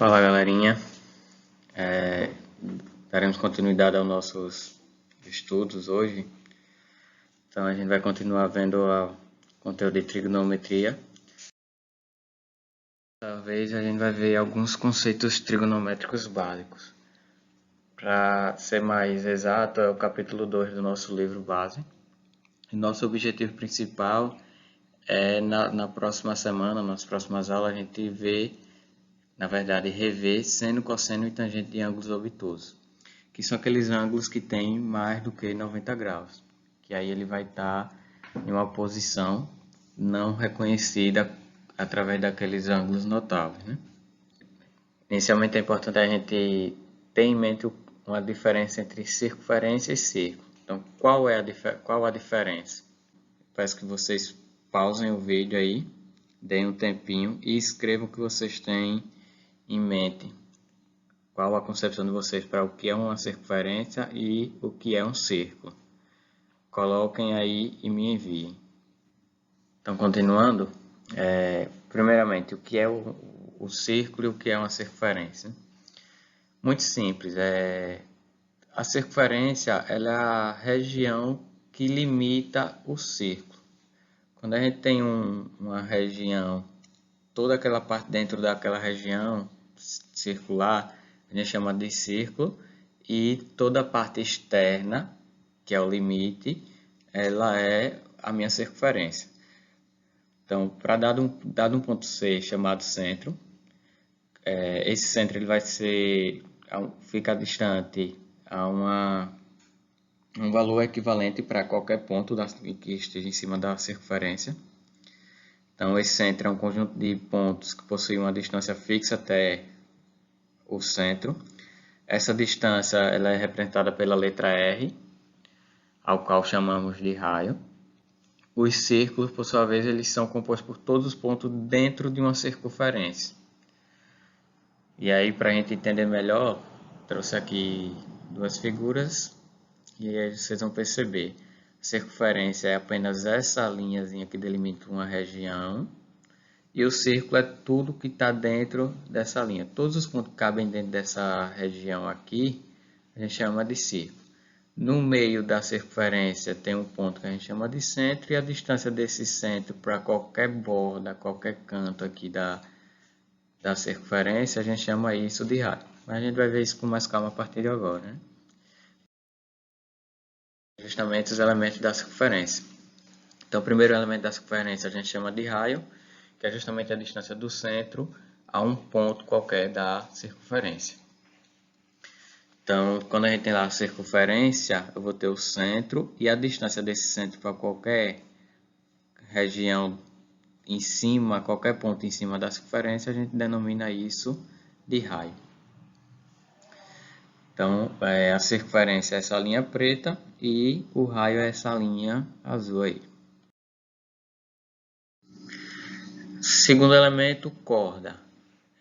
Fala galerinha, daremos continuidade aos nossos estudos hoje. Então a gente vai continuar vendo o conteúdo de trigonometria. Dessa vez a gente vai ver alguns conceitos trigonométricos básicos. Para ser mais exato, é o capítulo 2 do nosso livro base. E nosso objetivo principal é na próxima semana, nas próximas aulas, a gente rever seno, cosseno e tangente de ângulos obtusos, que são aqueles ângulos que têm mais do que 90 graus, que aí ele vai estar em uma posição não reconhecida através daqueles ângulos notáveis, né? Inicialmente é importante a gente ter em mente uma diferença entre circunferência e círculo. Então, qual a diferença? Peço que vocês pausem o vídeo aí, deem um tempinho e escrevam o que vocês têm em mente. Qual a concepção de vocês para o que é uma circunferência e o que é um círculo? Coloquem aí e me enviem. Então, continuando, primeiramente, o que é o círculo e o que é uma circunferência? Muito simples. A circunferência ela é a região que limita o círculo. Quando a gente tem uma região, toda aquela parte dentro daquela região circular, a gente chama de círculo, e toda a parte externa, que é o limite, ela é a minha circunferência. Então, para dado um ponto C chamado centro, esse centro ele vai fica distante a um valor equivalente para qualquer ponto que esteja em cima da circunferência. Então, esse centro é um conjunto de pontos que possui uma distância fixa até o centro. Essa distância ela é representada pela letra R, ao qual chamamos de raio. Os círculos, por sua vez, eles são compostos por todos os pontos dentro de uma circunferência. E aí, para a gente entender melhor, trouxe aqui duas figuras e aí vocês vão perceber. A circunferência é apenas essa linhazinha que delimita uma região. E o círculo é tudo que está dentro dessa linha. Todos os pontos que cabem dentro dessa região aqui, a gente chama de círculo. No meio da circunferência tem um ponto que a gente chama de centro, e a distância desse centro para qualquer borda, qualquer canto aqui da circunferência, a gente chama isso de raio. Mas a gente vai ver isso com mais calma a partir de agora, né? Justamente os elementos da circunferência. Então, o primeiro elemento da circunferência a gente chama de raio, que é justamente a distância do centro a um ponto qualquer da circunferência. Então, quando a gente tem lá a circunferência, eu vou ter o centro e a distância desse centro para qualquer região em cima, qualquer ponto em cima da circunferência, a gente denomina isso de raio. Então, a circunferência é essa linha preta e o raio é essa linha azul aí. Segundo elemento, corda.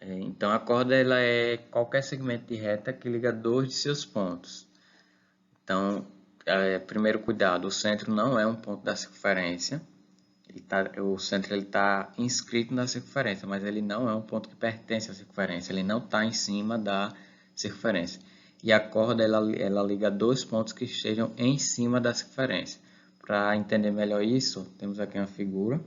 Então, a corda ela é qualquer segmento de reta que liga dois de seus pontos. Então, primeiro cuidado, o centro não é um ponto da circunferência. O centro está inscrito na circunferência, mas ele não é um ponto que pertence à circunferência. Ele não está em cima da circunferência. E a corda ela liga dois pontos que estejam em cima da circunferência. Para entender melhor isso, temos aqui uma figura.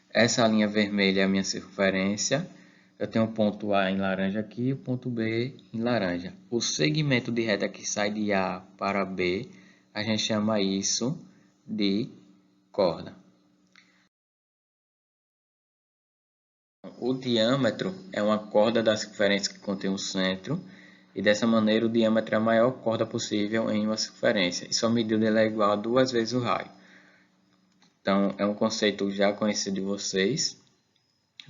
Essa linha vermelha é a minha circunferência. Eu tenho o ponto A em laranja aqui e o ponto B em laranja. O segmento de reta que sai de A para B, a gente chama isso de corda. O diâmetro é uma corda da circunferência que contém um centro. E dessa maneira o diâmetro é a maior corda possível em uma circunferência. E sua medida é igual a 2 vezes o raio. Então, é um conceito já conhecido de vocês.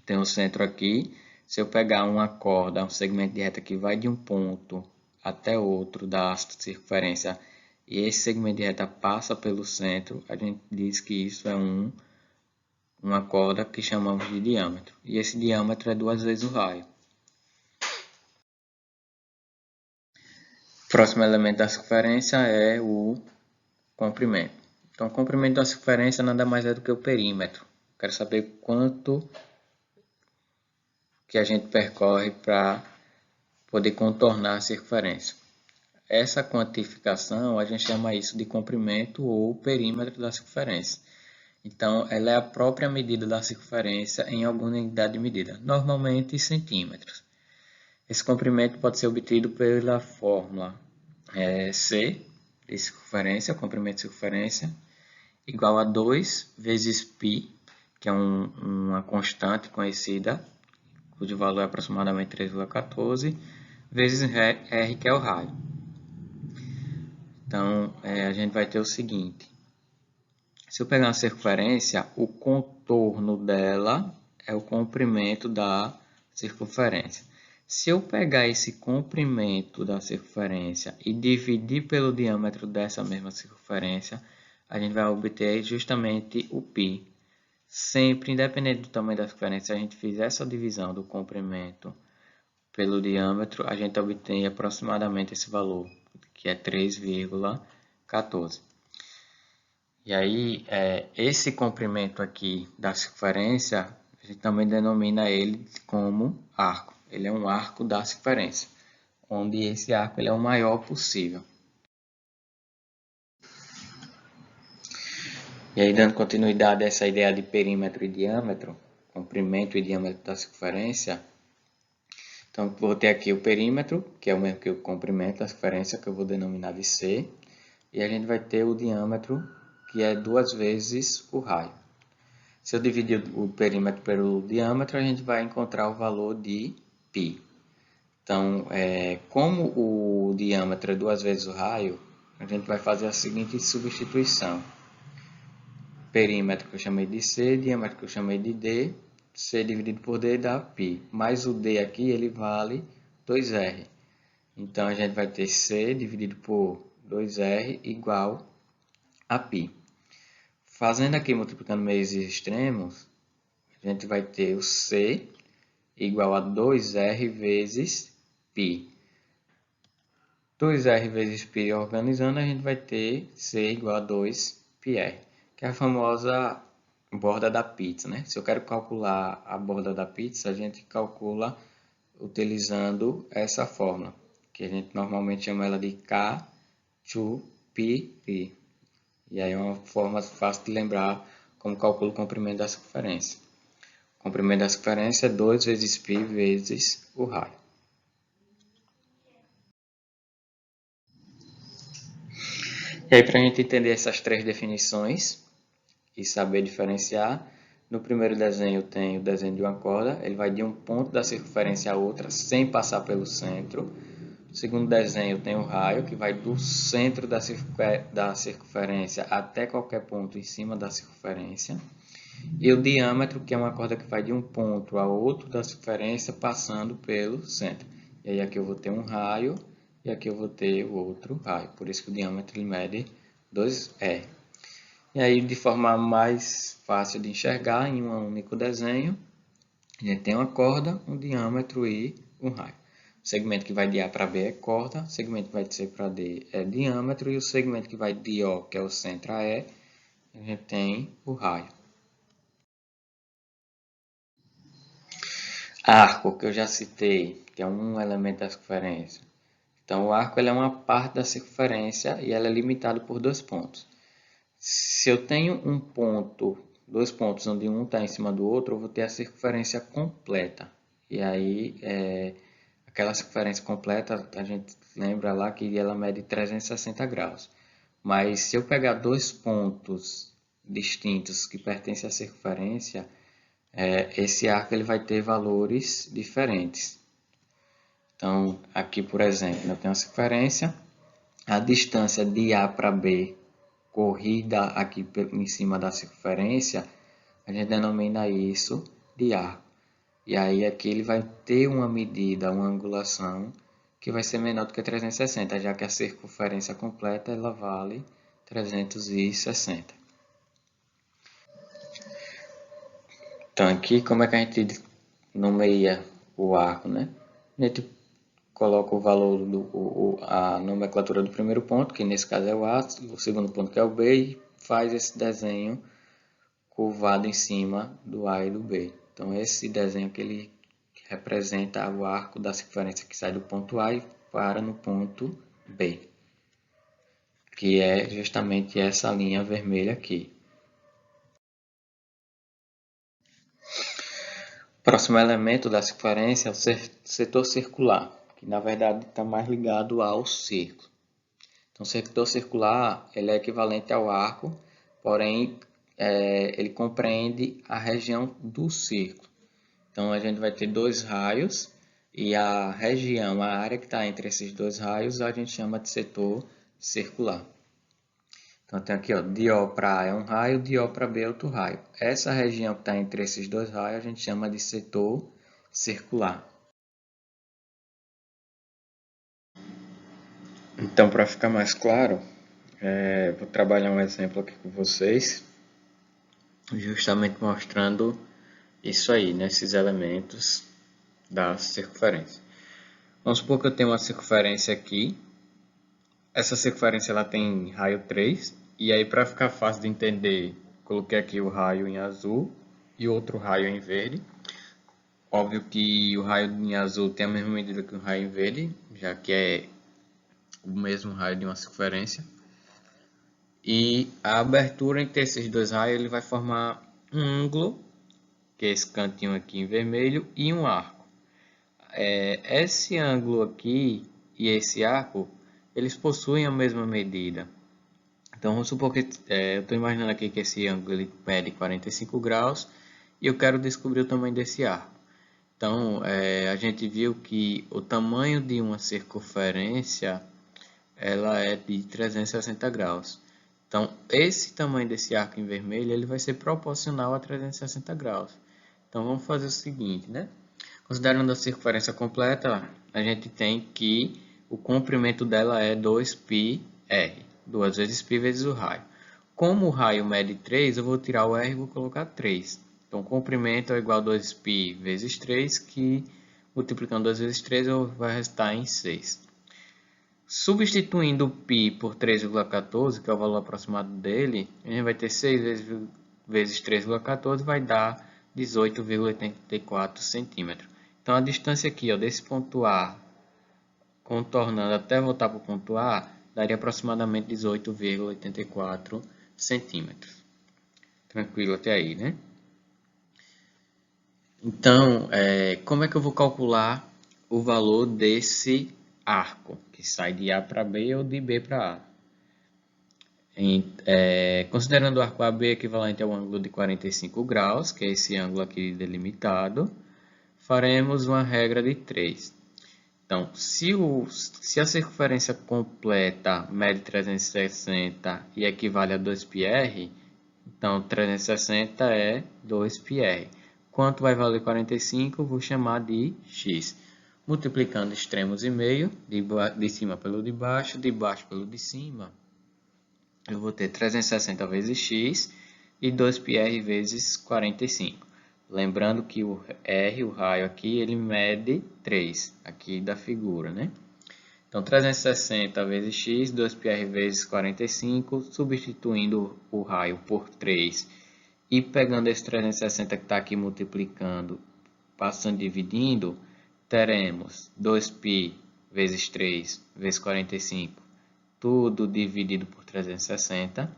Tem um centro aqui. Se eu pegar uma corda, um segmento de reta que vai de um ponto até outro da circunferência, e esse segmento de reta passa pelo centro, a gente diz que isso é uma corda que chamamos de diâmetro. E esse diâmetro é 2 vezes o raio. O próximo elemento da circunferência é o comprimento. Então, o comprimento da circunferência nada mais é do que o perímetro. Quero saber quanto que a gente percorre para poder contornar a circunferência. Essa quantificação, a gente chama isso de comprimento ou perímetro da circunferência. Então, ela é a própria medida da circunferência em alguma unidade de medida, normalmente centímetros. Esse comprimento pode ser obtido pela fórmula C, de circunferência, comprimento de circunferência, igual a 2 vezes π, que é uma constante conhecida, cujo valor é aproximadamente 3,14, vezes R, que é o raio. Então, a gente vai ter o seguinte. Se eu pegar uma circunferência, o contorno dela é o comprimento da circunferência. Se eu pegar esse comprimento da circunferência e dividir pelo diâmetro dessa mesma circunferência, a gente vai obter justamente o π. Sempre, independente do tamanho da circunferência, se a gente fizer essa divisão do comprimento pelo diâmetro, a gente obtém aproximadamente esse valor, que é 3,14. E aí, esse comprimento aqui da circunferência, a gente também denomina ele como arco. Ele é um arco da circunferência, onde esse arco ele é o maior possível. E aí, dando continuidade a essa ideia de perímetro e diâmetro, comprimento e diâmetro da circunferência, então vou ter aqui o perímetro, que é o mesmo que o comprimento da circunferência, que eu vou denominar de C, e a gente vai ter o diâmetro, que é 2 vezes o raio. Se eu dividir o perímetro pelo diâmetro, a gente vai encontrar o valor de π. Então, como o diâmetro é 2 vezes o raio, a gente vai fazer a seguinte substituição. Perímetro que eu chamei de C, diâmetro que eu chamei de D, C dividido por D dá π. Mas o D aqui, ele vale 2R. Então, a gente vai ter C dividido por 2R igual a π. Fazendo aqui, multiplicando meios e extremos, a gente vai ter o C igual a 2R vezes π. 2R vezes π organizando, a gente vai ter C igual a 2πr, que é a famosa borda da pizza, né? Se eu quero calcular a borda da pizza, a gente calcula utilizando essa fórmula, que a gente normalmente chama ela de K2πr. E aí é uma forma fácil de lembrar como calcula o comprimento da circunferência. O comprimento da circunferência é 2 vezes π vezes o raio. E aí, para a gente entender essas três definições e saber diferenciar, no primeiro desenho eu tenho o desenho de uma corda, ele vai de um ponto da circunferência a outra sem passar pelo centro. No segundo desenho eu tenho o raio, que vai do centro da circunferência até qualquer ponto em cima da circunferência. E o diâmetro, que é uma corda que vai de um ponto a outro da circunferência passando pelo centro. E aí aqui eu vou ter um raio e aqui eu vou ter o outro raio. Por isso que o diâmetro ele mede 2R. E aí, de forma mais fácil de enxergar, em um único desenho, a gente tem uma corda, um diâmetro e um raio. O segmento que vai de A para B é corda, o segmento que vai de C para D é diâmetro, e o segmento que vai de O, que é o centro, a E, a gente tem o raio. Arco, que eu já citei, que é um elemento da circunferência. Então, o arco ele é uma parte da circunferência e ela é limitada por 2 pontos. Se eu tenho um ponto, 2 pontos onde um está em cima do outro, eu vou ter a circunferência completa. E aí, aquela circunferência completa, a gente lembra lá que ela mede 360 graus. Mas se eu pegar 2 pontos distintos que pertencem à circunferência, esse arco ele vai ter valores diferentes. Então, aqui, por exemplo, eu tenho a circunferência, a distância de A para B corrida aqui em cima da circunferência, a gente denomina isso de arco. E aí aqui ele vai ter uma medida, uma angulação, que vai ser menor do que 360, já que a circunferência completa ela vale 360. Então aqui como é que a gente nomeia o arco, né? A gente coloca o valor, a nomenclatura do primeiro ponto, que nesse caso é o A, o segundo ponto que é o B, e faz esse desenho curvado em cima do A e do B. Então esse desenho que ele representa o arco da circunferência que sai do ponto A e para no ponto B, que é justamente essa linha vermelha aqui. O próximo elemento da circunferência é o setor circular, que na verdade está mais ligado ao círculo. Então, o setor circular ele é equivalente ao arco, porém ele compreende a região do círculo. Então, a gente vai ter dois raios e a região, a área que está entre esses dois raios, a gente chama de setor circular. Então, tem aqui, ó, de O para A é um raio, de O para B é outro raio. Essa região que está entre esses dois raios, a gente chama de setor circular. Então, para ficar mais claro, vou trabalhar um exemplo aqui com vocês, justamente mostrando isso aí, nesses elementos da circunferência. Vamos supor que eu tenho uma circunferência aqui. Essa circunferência ela tem raio 3. E aí, para ficar fácil de entender, coloquei aqui o raio em azul e outro raio em verde. Óbvio que o raio em azul tem a mesma medida que o raio em verde, já que é o mesmo raio de uma circunferência. E a abertura entre esses dois raios ele vai formar um ângulo, que é esse cantinho aqui em vermelho, e um arco. Esse ângulo aqui e esse arco, eles possuem a mesma medida. Então, vamos supor que eu estou imaginando aqui que esse ângulo ele mede 45 graus e eu quero descobrir o tamanho desse arco. Então, a gente viu que o tamanho de uma circunferência ela é de 360 graus. Então, esse tamanho desse arco em vermelho ele vai ser proporcional a 360 graus. Então, vamos fazer o seguinte, né? Considerando a circunferência completa, a gente tem que o comprimento dela é 2πr, 2 vezes π vezes o raio. Como o raio mede 3, eu vou tirar o r e vou colocar 3. Então, o comprimento é igual a 2π vezes 3, que multiplicando 2 vezes 3 vai resultar em 6. Substituindo π por 3,14, que é o valor aproximado dele, a gente vai ter 6 vezes 3,14, vai dar 18,84 centímetros. Então, a distância aqui, ó, desse ponto A, contornando até voltar para o ponto A, daria aproximadamente 18,84 centímetros. Tranquilo até aí, né? Então, como é que eu vou calcular o valor desse arco, que sai de A para B ou de B para A? Considerando o arco AB equivalente ao ângulo de 45 graus, que é esse ângulo aqui delimitado, faremos uma regra de 3. Então, se a circunferência completa mede 360 e equivale a 2πr, então 360 é 2πr. Quanto vai valer 45? Vou chamar de x. Multiplicando extremos e meio, de cima pelo de baixo pelo de cima, eu vou ter 360 vezes x e 2πr vezes 45. Lembrando que o R, o raio aqui, ele mede 3, aqui da figura, né? Então, 360 vezes x, 2πr vezes 45, substituindo o raio por 3 e pegando esse 360 que está aqui multiplicando, passando dividindo, teremos 2π vezes 3 vezes 45, tudo dividido por 360.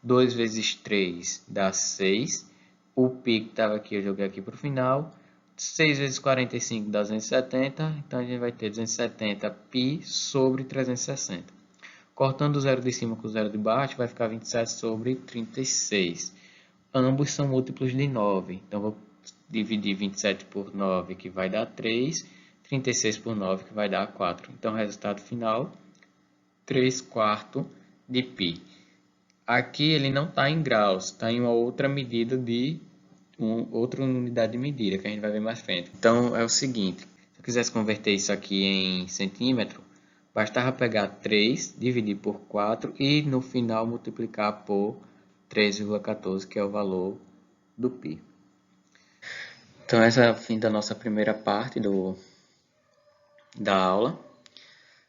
2 vezes 3 dá 6. O π que estava aqui eu joguei aqui para o final. 6 vezes 45 dá 270. Então, a gente vai ter 270 π sobre 360. Cortando o zero de cima com o zero de baixo, vai ficar 27 sobre 36. Ambos são múltiplos de 9. Então, vou dividir 27 por 9, que vai dar 3. 36 por 9, que vai dar 4. Então, resultado final, 3/4 de π. Aqui ele não está em graus, está em uma outra medida outra unidade de medida, que a gente vai ver mais frente. Então, é o seguinte, se eu quisesse converter isso aqui em centímetro, bastava pegar 3, dividir por 4 e no final multiplicar por 3,14, que é o valor do π. Então, esse é o fim da nossa primeira parte da aula.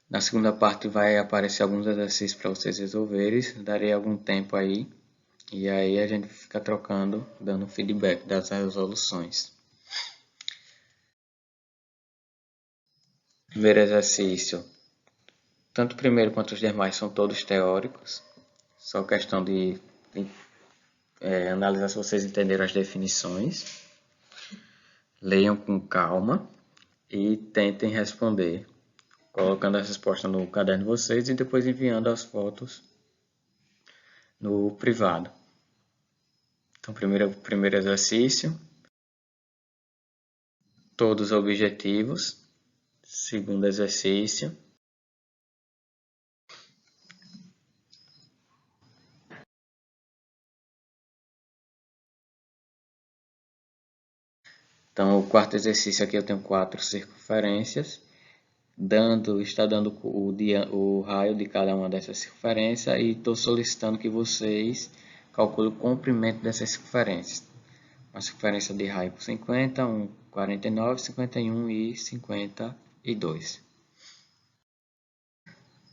Na segunda parte vai aparecer alguns exercícios para vocês resolverem, darei algum tempo aí, e aí a gente fica trocando, dando feedback das resoluções. Primeiro exercício, tanto o primeiro quanto os demais são todos teóricos, só questão de analisar se vocês entenderam as definições. Leiam com calma e tentem responder, colocando a resposta no caderno de vocês e depois enviando as fotos no privado. Então, primeiro exercício, todos objetivos. Segundo exercício, então o quarto exercício aqui eu tenho 4 circunferências, está dando o raio de cada uma dessas circunferências e estou solicitando que vocês calculem o comprimento dessas circunferências. Uma circunferência de raio por 50, 49, 51 e 52.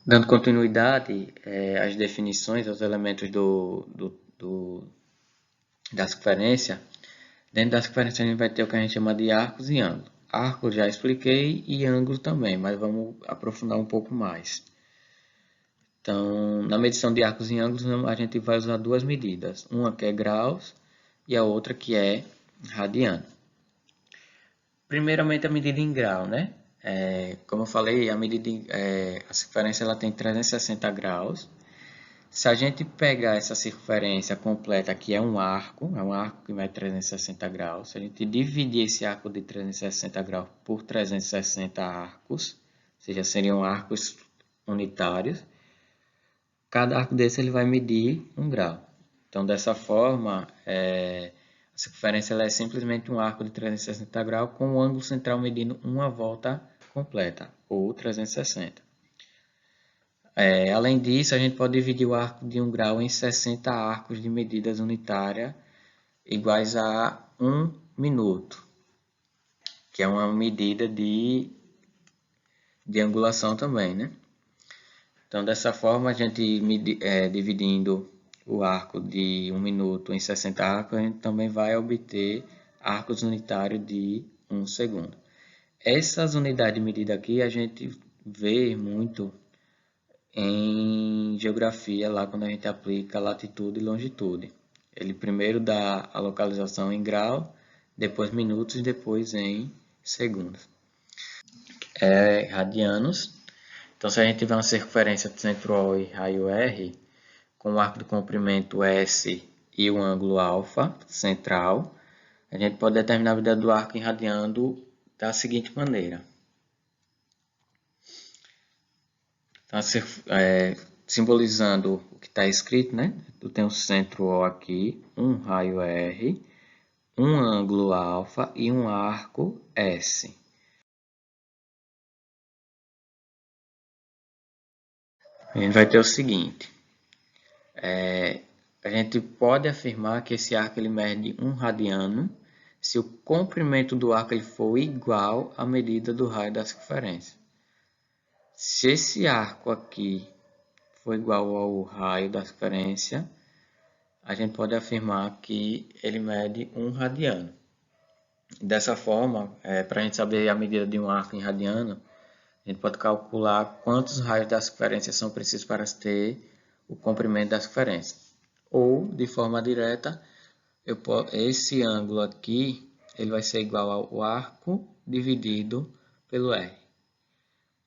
Dando continuidade às definições, aos elementos da circunferência, dentro da circunferência a gente vai ter o que a gente chama de arcos e ângulos. Arco já expliquei e ângulo também, mas vamos aprofundar um pouco mais. Então, na medição de arcos e ângulos, a gente vai usar duas medidas. Uma que é graus e a outra que é radiano. Primeiramente, a medida em grau, né? Como eu falei, a circunferência ela tem 360 graus. Se a gente pegar essa circunferência completa, que é um arco que vai 360 graus, se a gente dividir esse arco de 360 graus por 360 arcos, ou seja, seriam arcos unitários, cada arco desse ele vai medir 1 grau. Então, dessa forma, a circunferência ela é simplesmente um arco de 360 graus com o ângulo central medindo uma volta completa, ou 360. Além disso, a gente pode dividir o arco de 1 grau em 60 arcos de medidas unitárias iguais a 1 minuto, que é uma medida de angulação também, né? Então, dessa forma, a gente dividindo o arco de 1 minuto em 60 arcos, a gente também vai obter arcos unitários de 1 segundo. Essas unidades de medida aqui a gente vê muito em geografia, lá quando a gente aplica latitude e longitude. Ele primeiro dá a localização em grau, depois minutos e depois em segundos. Radianos. Então, se a gente tiver uma circunferência de centro O e raio R, com o arco de comprimento S e o ângulo alfa central, a gente pode determinar a medida do arco em radiano da seguinte maneira. Então, simbolizando o que está escrito, né? Eu tenho um centro O aqui, um raio R, um ângulo alfa e um arco S. A gente vai ter o seguinte, a gente pode afirmar que esse arco ele mede 1 radiano se o comprimento do arco ele for igual à medida do raio da circunferência. Se esse arco aqui for igual ao raio da circunferência, a gente pode afirmar que ele mede 1 radiano. Dessa forma, para a gente saber a medida de um arco em radiano, a gente pode calcular quantos raios da circunferência são precisos para ter o comprimento da circunferência. Ou, de forma direta, esse ângulo aqui ele vai ser igual ao arco dividido pelo R.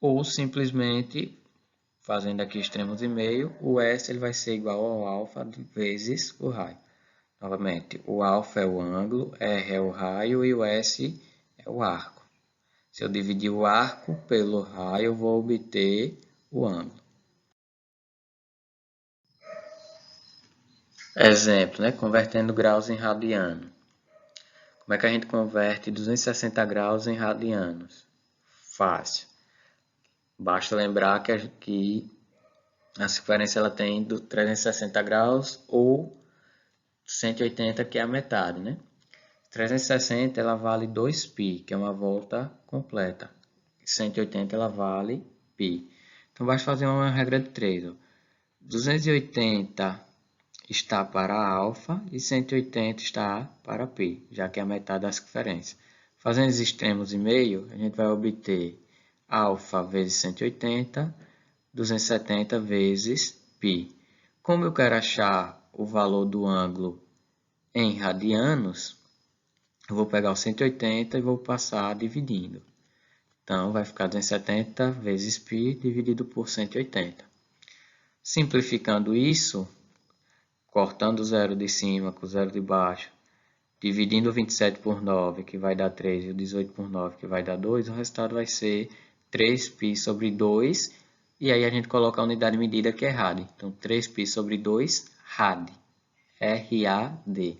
Ou, simplesmente, fazendo aqui extremos e meio, o S ele vai ser igual ao alfa vezes o raio. Novamente, o alfa é o ângulo, R é o raio e o S é o arco. Se eu dividir o arco pelo raio, eu vou obter o ângulo. Exemplo, né? Convertendo graus em radiano. Como é que a gente converte 260 graus em radianos? Fácil. Basta lembrar que a circunferência ela tem 360 graus ou 180, que é a metade, né? 360 ela vale 2π, que é uma volta completa. 180 ela vale π. Então, basta fazer uma regra de 3. Ó. 280 está para alfa e 180 está para π, já que é a metade da circunferência. Fazendo os extremos e meio, a gente vai obter alfa vezes 180, 270 vezes π. Como eu quero achar o valor do ângulo em radianos, eu vou pegar o 180 e vou passar dividindo. Então, vai ficar 270 vezes π dividido por 180. Simplificando isso, cortando o zero de cima com o zero de baixo, dividindo o 27 por 9, que vai dar 3, e o 18 por 9, que vai dar 2, o resultado vai ser 3π sobre 2, e aí a gente coloca a unidade de medida que é rad. Então, 3π sobre 2, rad. R-A-D.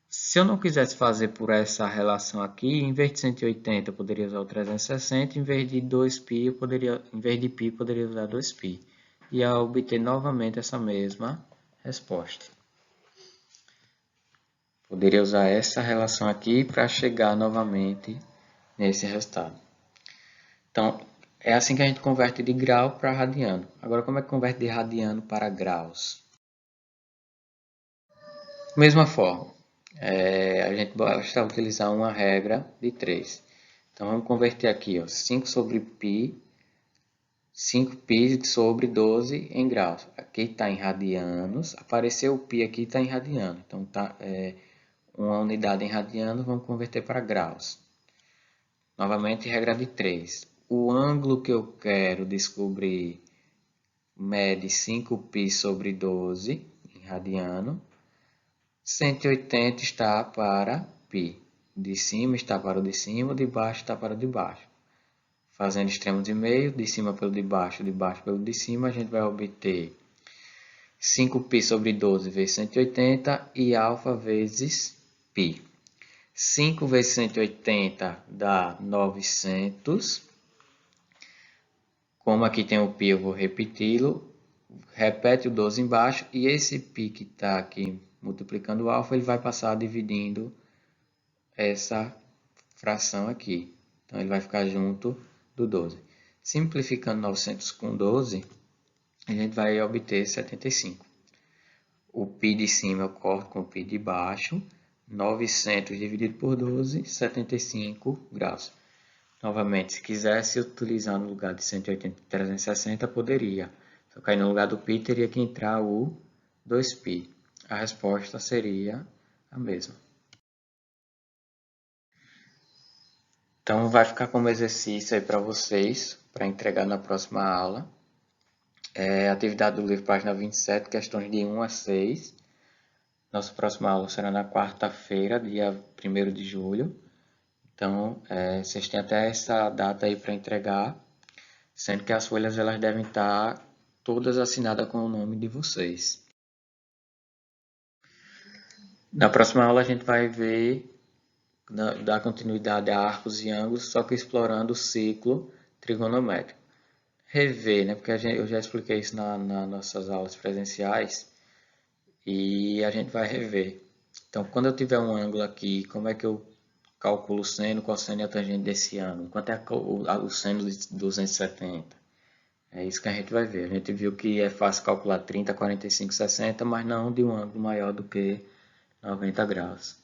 Se eu não quisesse fazer por essa relação aqui, em vez de 180 eu poderia usar o 360, em vez de 2π, em vez de π, eu poderia usar 2π. E ia obter novamente essa mesma resposta. Poderia usar essa relação aqui para chegar novamente nesse resultado. Então, é assim que a gente converte de grau para radiano. Agora, como é que converte de radiano para graus? Mesma forma, a gente basta utilizar uma regra de 3. Então, vamos converter aqui, ó, 5 sobre π, 5π sobre 12 em graus. Aqui está em radianos, apareceu o π aqui, está em radiano. Então, tá, uma unidade em radianos, vamos converter para graus. Novamente, regra de 3. O ângulo que eu quero descobrir mede 5π sobre 12 em radiano. 180 está para π. De cima está para o de cima, de baixo está para o de baixo. Fazendo extremo de meio, de cima pelo de baixo pelo de cima, a gente vai obter 5π sobre 12 vezes 180 e alfa vezes π. 5 vezes 180 dá 900. Como aqui tem o π, eu vou repeti-lo. Repete o 12 embaixo e esse π que está aqui multiplicando o alfa, ele vai passar dividindo essa fração aqui. Então, ele vai ficar junto do 12. Simplificando 900 com 12, a gente vai obter 75. O π de cima eu corto com o π de baixo. 900 dividido por 12, 75 graus. Novamente, se quisesse utilizar no lugar de 180 e 360, poderia. Só que aí no lugar do π teria que entrar o 2π. A resposta seria a mesma. Então, vai ficar como exercício aí para vocês, para entregar na próxima aula. Atividade do livro, página 27, questões de 1 a 6. Nossa próxima aula será na quarta-feira, dia 1º de julho. Então, vocês têm até essa data aí para entregar, sendo que as folhas elas devem estar todas assinadas com o nome de vocês. Na próxima aula a gente vai ver, dar continuidade a arcos e ângulos, só que explorando o ciclo trigonométrico. Rever, né? Porque eu já expliquei isso nas nossas aulas presenciais e a gente vai rever. Então, quando eu tiver um ângulo aqui, como é que eu calculo o seno, cosseno e a tangente desse ângulo? Quanto é o seno de 270? É isso que a gente vai ver. A gente viu que é fácil calcular 30, 45, 60, mas não de um ângulo maior do que 90 graus.